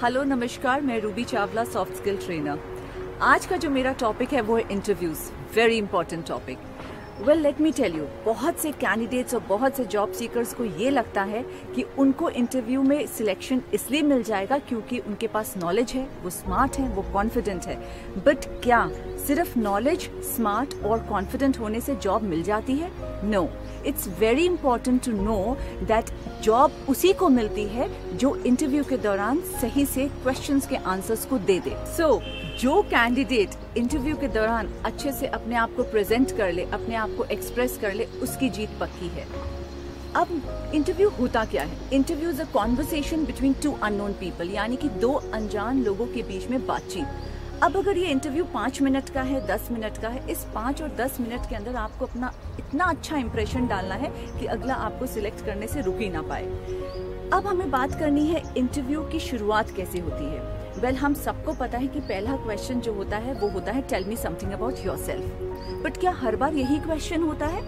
Hello नमस्कार, मैं Ruby Chawla, soft skill trainer. आज का जो मेरा टॉपिक है वो है interviews. Very important topic. Well let me tell you, बहुत से कैंडिडेट्स और बहुत से जॉब सीकर्स को ये लगता है कि उनको इंटरव्यू में सिलेक्शन इसलिए मिल जाएगा क्योंकि उनके पास नॉलेज है, वो स्मार्ट है, वो कॉन्फिडेंट है। बट क्या सिर्फ नॉलेज, स्मार्ट और कॉन्फिडेंट होने से जॉब मिल जाती है? No, it's very important to know that job उसी को मिलती है जो इंटरव्यू के दौरान सही से क्वेश्चंस के आंसर्स को दे दे। सो जो कैंडिडेट इंटरव्यू के दौरान अच्छे से अपने आप को प्रेजेंट कर ले, अपने आप को एक्सप्रेस कर ले, उसकी जीत पक्की है। अब इंटरव्यू होता क्या है? Interview is a conversation between two unknown people, यानी कि दो अनजान लोगों के बीच में बातचीत। अब अगर ये इंटरव्यू 5 मिनट का है, 10 मिनट का है, इस 5 और 10 मिनट के अंदर आपको अपना इतना अच्छा इंप्रेशन डालना है कि अगला आपको सिलेक्ट करने से रुक ही ना पाए। अब हमें बात करनी है इंटरव्यू की शुरुआत कैसे होती है। वेल हम सबको पता है कि पहला क्वेश्चन जो होता है वो होता है tell me something about yourself. But क्या हर बार यही क्वेश्चन होता है?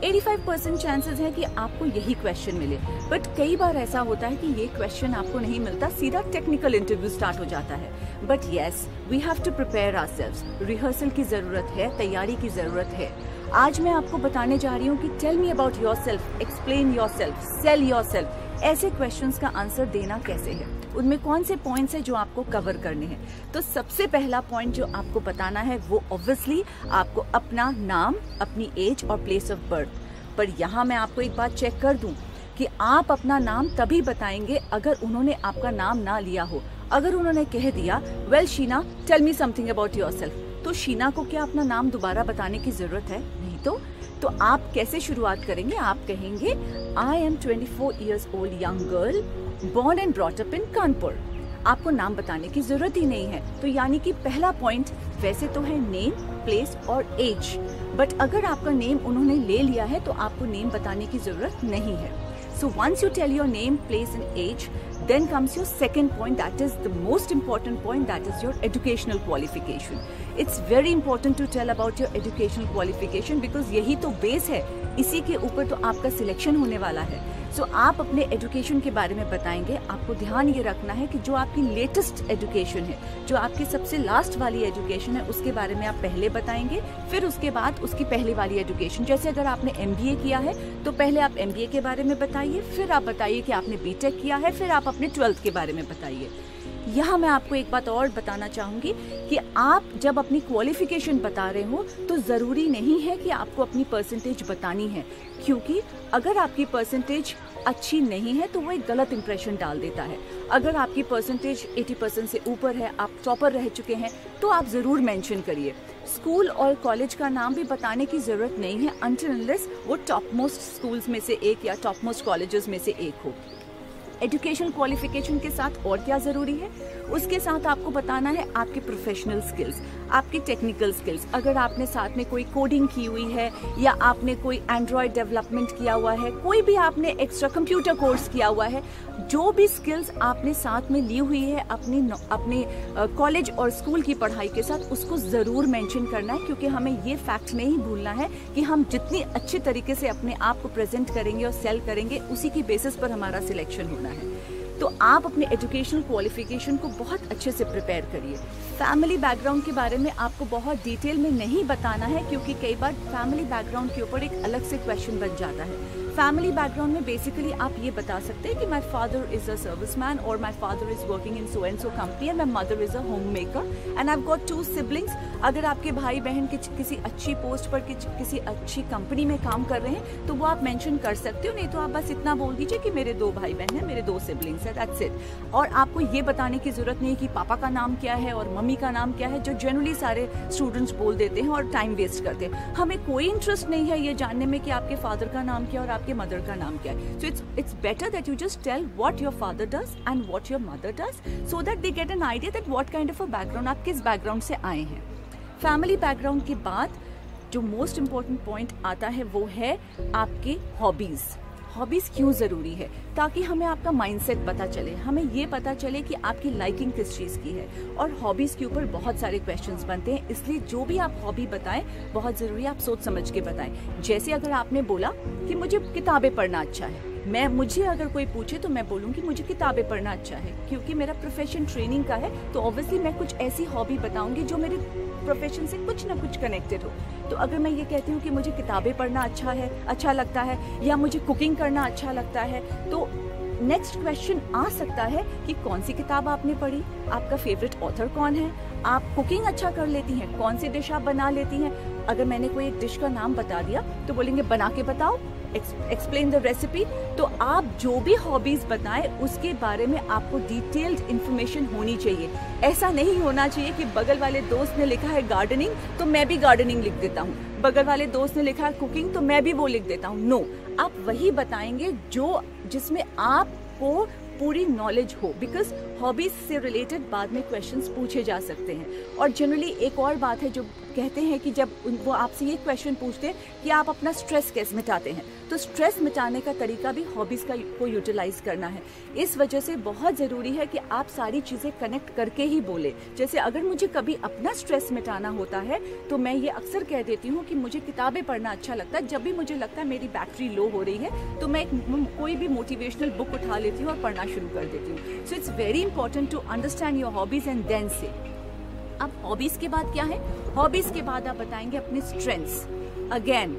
85% चांसेस है कि आपको यही क्वेश्चन मिले। बट कई बार ऐसा होता है कि ये क्वेश्चन आपको नहीं मिलता, सीधा टेक्निकल इंटरव्यू स्टार्ट हो जाता है। But yes, we have to prepare ourselves. Rehearsal की जरूरत है, तैयारी की जरूरत है। आज मैं आपको बताने जा रही हूँ कि tell me about yourself, explain yourself, sell yourself, ऐसे क्वेश्चंस का आंसर देना कैसे है, उनमें कौन से पॉइंट्स हैं जो आपको कवर करने हैं। तो सबसे पहला पॉइंट जो आपको बताना है वो ऑब्वियसली आपको अपना नाम, अपनी एज और प्लेस ऑफ बर्थ। पर यहाँ मैं आपको एक बात चेक कर दूं कि आप अपना नाम तभी बताएंगे अगर उन्होंने आपका नाम ना लिया हो। अगर उन्होंने कह दिया well Sheena tell me something about yourself, तो शीना को क्या अपना नाम दोबारा बताने की जरूरत है? नहीं। तो आप कैसे शुरुआत करेंगे? आप कहेंगे I am 24 years old young girl born and brought up in Kanpur. आपको नाम बताने की जरूरत ही नहीं है। तो यानी कि पहला पॉइंट वैसे तो है नेम, प्लेस और एज, बट अगर आपका नेम उन्होंने ले लिया है तो आपको नेम बताने की जरूरत नहीं है। So once you tell your name, place and age, then comes your second point, that is the most important point, that is your educational qualification. It's very important to tell about your educational qualification because यही तो base है, इसी के ऊपर तो आपका selection होने वाला है। सो आप अपने एजुकेशन के बारे में बताएंगे। आपको ध्यान ये रखना है कि जो आपकी लेटेस्ट एजुकेशन है, जो आपकी सबसे लास्ट वाली एजुकेशन है, उसके बारे में आप पहले बताएंगे, फिर उसके बाद उसकी पहले वाली एजुकेशन। जैसे अगर आपने MBA किया है तो पहले आप MBA के बारे में बताइए, फिर आप बताइए कि आपने BTech किया है, फिर आप अपने 12th के बारे में बताइए। यहाँ मैं आपको एक बात और बताना चाहूंगी कि आप जब अपनी क्वालिफिकेशन बता रहे हो तो जरूरी नहीं है कि आपको अपनी परसेंटेज बतानी है, क्योंकि अगर आपकी परसेंटेज अच्छी नहीं है तो वो एक गलत इंप्रेशन डाल देता है। अगर आपकी परसेंटेज 80% से ऊपर है, आप टॉपर रह चुके हैं, तो आप जरूर मेंशन करिए। स्कूल और कॉलेज का नाम भी बताने की जरूरत नहीं है अनटिल अनलेस वो टॉप मोस्ट स्कूल्स में से एक या टॉप मोस्ट कॉलेजेस में से एक हो। एजुकेशन क्वालिफिकेशन के साथ और क्या जरूरी है? उसके साथ आपको बताना है आपके प्रोफेशनल स्किल्स, आपकी टेक्निकल स्किल्स। अगर आपने साथ में कोई कोडिंग की हुई है या आपने कोई एंड्रॉयड डेवलपमेंट किया हुआ है, कोई भी आपने एक्स्ट्रा कंप्यूटर कोर्स किया हुआ है, जो भी स्किल्स आपने साथ में ली हुई है अपने कॉलेज और स्कूल की पढ़ाई के साथ, उसको जरूर मेंशन करना है। क्योंकि हमें ये फैक्ट नहीं भूलना है कि हम जितनी अच्छी तरीके से अपने आप को प्रेजेंट करेंगे और सेल करेंगे, उसी की बेसिस पर हमारा सिलेक्शन होना है। तो आप अपने एजुकेशनल क्वालिफिकेशन को बहुत अच्छे से प्रिपेयर करिए। फैमिली बैकग्राउंड के बारे में आपको बहुत डिटेल में नहीं बताना है, क्योंकि कई बार फैमिली बैकग्राउंड के ऊपर एक अलग से क्वेश्चन बन जाता है। फैमिली बैकग्राउंड में बेसिकली आप ये बता सकते हैं कि my father is a serviceman और my father is working in so and so company and my mother is a home maker and I have got 2 siblings। अगर आपके भाई बहन किसी अच्छी पोस्ट पर किसी अच्छी कंपनी में काम कर रहे हैं तो वो आप मेंशन कर सकते हो, नहीं तो आप बस इतना बोल दीजिए कि मेरे 2 भाई बहन हैं, मेरे 2 siblings हैं, दैट्स इट। और आपको ये बताने की जरूरत नहीं कि पापा का नाम क्या है और मम्मी का नाम क्या है, जो जनरली सारे स्टूडेंट्स बोल देते हैं और टाइम वेस्ट करते हैं। हमें कोई इंटरेस्ट नहीं है ये जानने में कि आपके फादर का नाम क्या और आपके मदर का नाम क्या है। So it's better that you just tell what your father does and what your mother does, so that they get an idea that what kind of a background, आप किस बैकग्राउंड से आए हैं। फैमिली बैकग्राउंड के बाद जो most important point आता है वो है आपकी हॉबीज। हॉबीज क्यों जरूरी है? ताकि हमें आपका माइंडसेट पता चले, हमें ये पता चले कि आपकी लाइकिंग किस चीज की है। और हॉबीज के ऊपर बहुत सारे क्वेश्चंस बनते हैं, इसलिए जो भी आप हॉबी बताएं बहुत जरूरी है आप सोच समझ के बताएं। जैसे अगर आपने बोला कि मुझे किताबें पढ़ना अच्छा है, मुझे अगर कोई पूछे तो मैं बोलूँगी मुझे किताबें पढ़ना अच्छा है, क्योंकि मेरा प्रोफेशन ट्रेनिंग का है, तो ऑब्वियसली मैं कुछ ऐसी हॉबी बताऊंगी जो मेरे प्रोफेशन से कुछ ना कुछ कनेक्टेड हो। तो अगर मैं ये कहती हूँ कि मुझे किताबें पढ़ना अच्छा लगता है, या मुझे कुकिंग करना अच्छा लगता है, तो नेक्स्ट क्वेश्चन आ सकता है कि कौन सी किताब आपने पढ़ी, आपका फेवरेट ऑथर कौन है, आप कुकिंग अच्छा कर लेती हैं, कौन सी डिश आप बना लेती हैं। अगर मैंने कोई एक डिश का नाम बता दिया तो बोलेंगे बना के बताओ, एक्सप्लेन द रेसिपी। तो आप जो भी हॉबीज बताएं उसके बारे में आपको डिटेल्ड इन्फॉर्मेशन होनी चाहिए। ऐसा नहीं होना चाहिए कि बगल वाले दोस्त ने लिखा है गार्डनिंग तो मैं भी गार्डनिंग लिख देता हूँ, बगल वाले दोस्त ने लिखा है कुकिंग तो मैं भी वो लिख देता हूँ। नो, आप वही बताएंगे जिसमें आपको पूरी नॉलेज हो, बिकॉज हॉबीज से रिलेटेड बाद में क्वेश्चंस पूछे जा सकते हैं। और जनरली एक और बात है जो कहते हैं कि जब वो आपसे ये क्वेश्चन पूछते हैं कि आप अपना स्ट्रेस कैसे मिटाते हैं, तो स्ट्रेस मिटाने का तरीका भी हॉबीज को यूटिलाइज करना है। इस वजह से बहुत ज़रूरी है कि आप सारी चीज़ें कनेक्ट करके ही बोले। जैसे अगर मुझे कभी अपना स्ट्रेस मिटाना होता है तो मैं ये अक्सर कह देती हूँ कि मुझे किताबें पढ़ना अच्छा लगता है। जब भी मुझे लगता है मेरी बैटरी लो हो रही है तो मैं कोई भी मोटिवेशनल बुक उठा लेती हूँ और पढ़ना शुरू कर देती हूँ। So it's very important to understand your hobbies and then say. अब हॉबीज के बाद क्या है? हॉबीज के बाद आप बताएंगे अपने स्ट्रेंथ्स। अगेन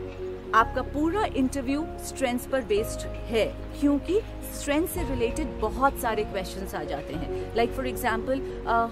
आपका पूरा इंटरव्यू स्ट्रेंथ्स पर बेस्ड है, क्योंकि स्ट्रेंथ से रिलेटेड बहुत सारे क्वेश्चंस आ जाते हैं। लाइक फॉर एग्जांपल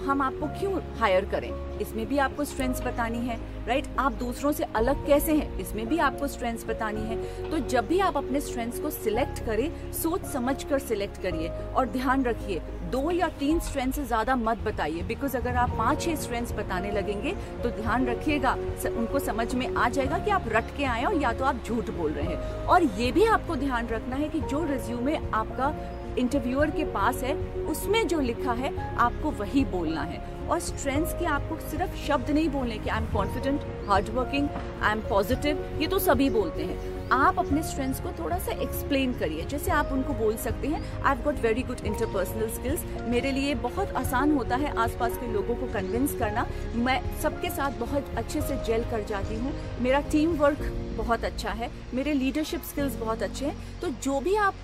हम आपको क्यों हायर करें, इसमें भी आपको स्ट्रेंथ्स बतानी है, राइट? आप दूसरों से अलग कैसे हैं, इसमें भी आपको स्ट्रेंथ्स बतानी है। तो जब भी आप अपने स्ट्रेंथ्स को सिलेक्ट करें, सोच समझ कर सिलेक्ट करिए। और ध्यान रखिए 2 या 3 स्ट्रेंथ से ज्यादा मत बताइए, बिकॉज अगर आप 5-6 स्ट्रेंथ्स बताने लगेंगे तो ध्यान रखिएगा उनको समझ में आ जाएगा कि आप रट के आए हो या तो आप झूठ बोल रहे हैं। और ये भी आपको ध्यान रखना है कि जो रिज्यूमे आपका इंटरव्यूअर के पास है उसमें जो लिखा है आपको वही बोलना है। और स्ट्रेंथ्स के आपको सिर्फ शब्द नहीं बोलने कि I am confident, hard working, I am positive, ये तो सभी बोलते हैं। आप अपने स्ट्रेंथ्स को थोड़ा सा एक्सप्लेन करिए। जैसे आप उनको बोल सकते हैं आई have got very good interpersonal skills, मेरे लिए बहुत आसान होता है आसपास के लोगों को कन्विंस करना, मैं सबके साथ बहुत अच्छे से जेल कर जाती हूँ, मेरा टीम वर्क बहुत अच्छा है, मेरे लीडरशिप स्किल्स बहुत अच्छे हैं। तो जो भी आप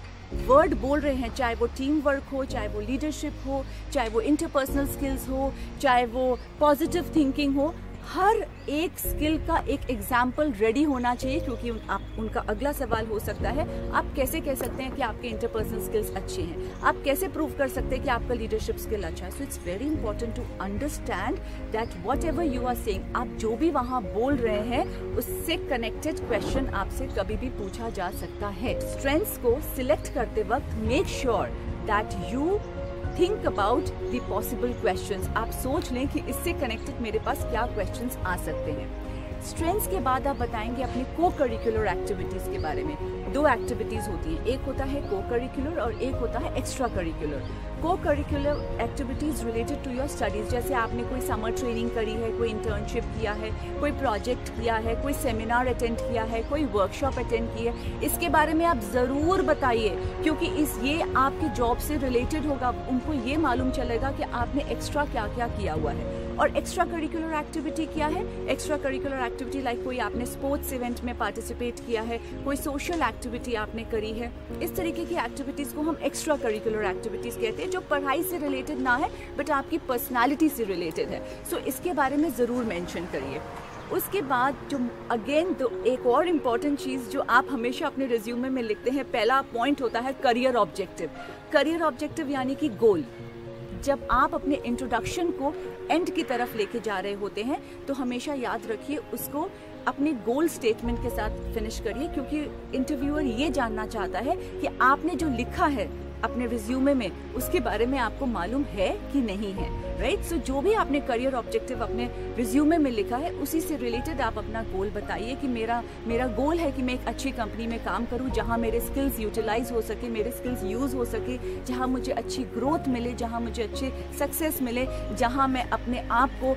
वर्ड बोल रहे हैं, चाहे वो टीम वर्क हो, चाहे वो लीडरशिप हो, चाहे वो इंटरपर्सनल स्किल्स हो, चाहे वो पॉजिटिव थिंकिंग हो, हर एक स्किल का एक एग्जाम्पल रेडी होना चाहिए। क्योंकि उनका अगला सवाल हो सकता है आप कैसे कह सकते हैं कि आपके इंटरपर्सनल स्किल्स अच्छे हैं, आप कैसे प्रूव कर सकते हैं कि आपका लीडरशिप स्किल अच्छा है। So it's very important to understand that whatever you are saying, आप जो भी वहां बोल रहे हैं उससे कनेक्टेड क्वेश्चन आपसे कभी भी पूछा जा सकता है। स्ट्रेंथ्स को सिलेक्ट करते वक्त make sure that you think about the possible questions. आप सोच लें कि इससे कनेक्टेड मेरे पास क्या क्वेश्चंस आ सकते हैं। स्ट्रेंथ्स के बाद आप बताएंगे अपने को करिकुलर एक्टिविटीज के बारे में। 2 एक्टिविटीज होती हैं, एक होता है को करिकुलर और एक होता है extra curricular. Co curricular activities related to your studies, जैसे आपने कोई समर ट्रेनिंग करी है, कोई इंटर्नशिप किया है, कोई प्रोजेक्ट किया है, कोई सेमिनार अटेंड किया है, कोई वर्कशॉप अटेंड की है, इसके बारे में आप जरूर बताइए, क्योंकि ये आपकी जॉब से रिलेटेड होगा। उनको ये मालूम चलेगा कि आपने एक्स्ट्रा क्या क्या किया हुआ है। और एक्स्ट्रा करिकुलर एक्टिविटी क्या है? एक्स्ट्रा करिकुलर एक्टिविटी लाइक कोई आपने स्पोर्ट्स इवेंट में पार्टिसिपेट किया है, कोई सोशल एक्टिविटी आपने करी है, इस तरीके की एक्टिविटीज को हम एक्स्ट्रा करिकुलर एक्टिविटीज कहते हैं, जो पढ़ाई से रिलेटेड ना है बट आपकी पर्सनालिटी से रिलेटेड है। सो इसके बारे में जरूर मेंशन करिए। उसके बाद जो अगेन एक और इम्पॉर्टेंट चीज़ जो आप हमेशा अपने रिज्यूमे में लिखते हैं, पहला पॉइंट होता है करियर ऑब्जेक्टिव। करियर ऑब्जेक्टिव यानी कि गोल। जब आप अपने इंट्रोडक्शन को एंड की तरफ लेके जा रहे होते हैं तो हमेशा याद रखिए उसको अपने गोल स्टेटमेंट के साथ फिनिश करिए, क्योंकि इंटरव्यूअर ये जानना चाहता है कि आपने जो लिखा है अपने रिज्यूमे में उसके बारे में आपको मालूम है कि नहीं है, राइट? सो जो भी आपने करियर ऑब्जेक्टिव अपने रिज्यूमे में लिखा है उसी से रिलेटेड आप अपना गोल बताइए कि मेरा गोल है कि मैं एक अच्छी कंपनी में काम करूं जहां मेरे स्किल्स यूटिलाइज हो सके, मेरे स्किल्स यूज हो सके, जहां मुझे अच्छी ग्रोथ मिले, जहां मुझे अच्छे सक्सेस मिले, जहां मैं अपने आप को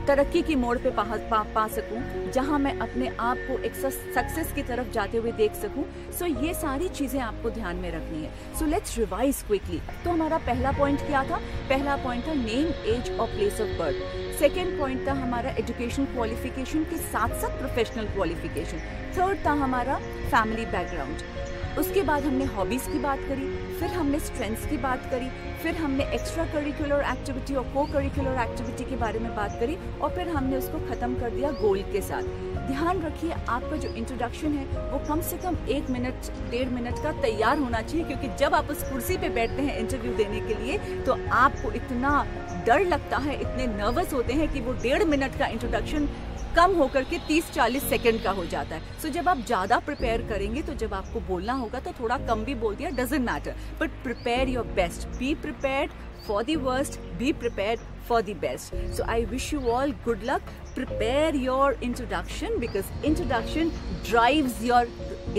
तरक्की की मोड़ पे पा सकूं, जहां मैं अपने आप को एक सक्सेस की तरफ जाते हुए देख सकूं। सो ये सारी चीजें आपको ध्यान में रखनी है। So let's revise quickly. तो हमारा पहला पॉइंट क्या था? पहला पॉइंट था नेम, एज और place of birth. Second point था हमारा एजुकेशन क्वालिफिकेशन के साथ साथ प्रोफेशनल क्वालिफिकेशन। थर्ड था हमारा फैमिली बैकग्राउंड। उसके बाद हमने हॉबीज की बात करी, फिर हमने स्ट्रेंथ्स की बात करी, फिर हमने एक्स्ट्रा करिकुलर एक्टिविटी और को करिकुलर एक्टिविटी के बारे में बात करी, और फिर हमने उसको खत्म कर दिया गोल के साथ। ध्यान रखिए आपका जो इंट्रोडक्शन है वो कम से कम 1 मिनट 1.5 मिनट का तैयार होना चाहिए, क्योंकि जब आप उस कुर्सी पे बैठते हैं इंटरव्यू देने के लिए तो आपको इतना डर लगता है, इतने नर्वस होते हैं कि वो 1.5 मिनट का इंट्रोडक्शन कम होकर के 30-40 सेकंड का हो जाता है। सो जब आप ज़्यादा प्रिपेयर करेंगे तो जब आपको बोलना होगा तो थोड़ा कम भी बोल दिया, doesn't matter, but prepare your best, be prepared for the worst, be prepared for the best. So I wish you all good luck. Prepare your introduction because introduction drives your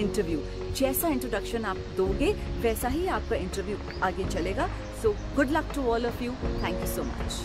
interview. जैसा introduction आप दोगे वैसा ही आपका interview आगे चलेगा. So good luck to all of you. Thank you so much.